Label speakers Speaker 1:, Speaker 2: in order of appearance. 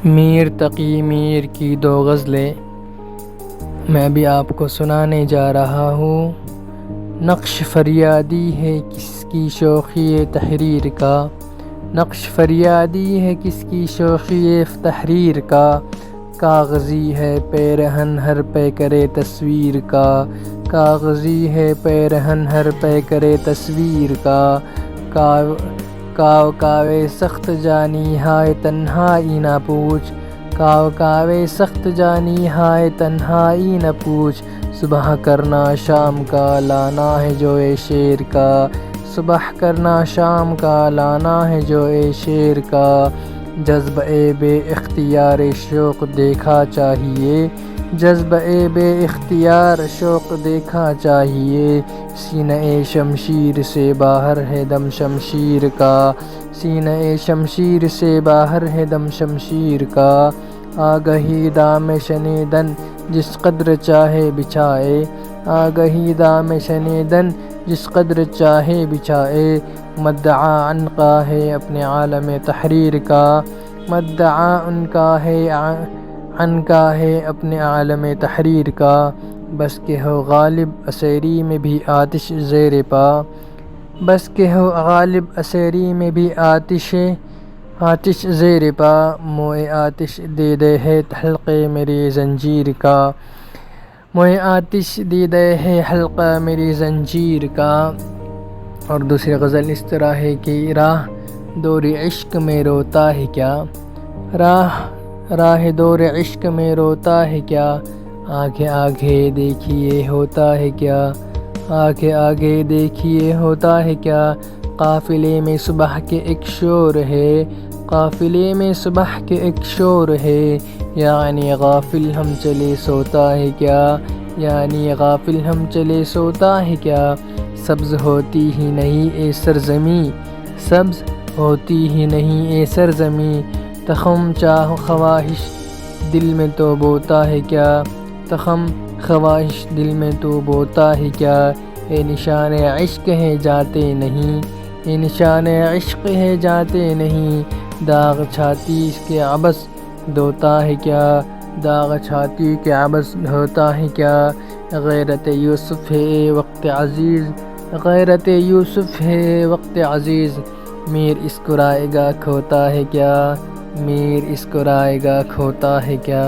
Speaker 1: میر تقی میر کی دو غزلیں میں بھی آپ کو سنانے جا رہا ہوں۔ نقش فریادی ہے کس کی شوخی تحریر کا، نقش فریادی ہے کس کی شوخی تحریر کا، کاغذی ہے پیرہن ہر پیکرِ تصویر کا، کاغذی ہے پیرہن ہر پیکرِ تصویر کا، کاو کاوے سخت جانی ہائے تنہائی نہ پوچھ، کاو کاوے سخت جانی ہائے تنہائی نہ پوچھ، صبح کرنا شام کا لانا ہے جو اے شیر کا، صبح کرنا شام کا لانا ہے جو اے شیر کا، جذبۂ بے اختیار شوق دیکھا چاہیے، جذبۂ بے اختیار شوق دیکھا چاہیے، سینۂ شمشیر سے باہر ہے دم شمشیر کا، سینۂ شمشیر سے باہر ہے دم شمشیر کا، آگہی دام شنیدن جس قدر چاہے بچھائے، آگہی دام شنیدن جس قدر چاہے بچھائے، مدعا عنقا ہے اپنے عالم تحریر کا، مدعا عنقا ہے اپنے عالم تحریر کا، بس کہ ہو غالب اسیری میں بھی آتش زیر پا، بس کہ ہو غالب اسیری میں بھی آتش زیر پا، موئے آتش دیدے ہے حلقے میری زنجیر کا، موئے آتش دیدے ہے حلقہ میری زنجیر کا۔ اور دوسری غزل اس طرح ہے کہ راہ دور عشق میں روتا ہے کیا، راہ دور عشق میں روتا ہے کیا، آگے آگے دیکھیے ہوتا ہے کیا، آگے آگے دیکھیے ہوتا ہے کیا، قافلے میں صبح کے ایک شور ہے، قافلے میں صبح کے ایک شور ہے، یعنی غافل ہم چلے سوتا ہے کیا، یعنی غافل ہم چلے سوتا ہے کیا، سبز ہوتی ہی نہیں اے سرزمیں، سبز ہوتی ہی نہیں اے سرزمیں، تخم چاہ خواہش دل میں تو بوتا ہے کیا، تخم خواہش دل میں تو بوتا ہے کیا، اے نشان عشق ہے جاتے نہیں، اے نشان عشق ہے جاتے نہیں، داغ چھاتی کے عبث دھوتا ہے کیا، داغ چھاتی کے عبث دھوتا ہے کیا، غیرت یوسف ہے وقت عزیز، غیرت یوسف ہے وقت عزیز، میر اس کو رائے گا کھوتا ہے کیا، میر اس کو رائے گا کھوتا ہے کیا۔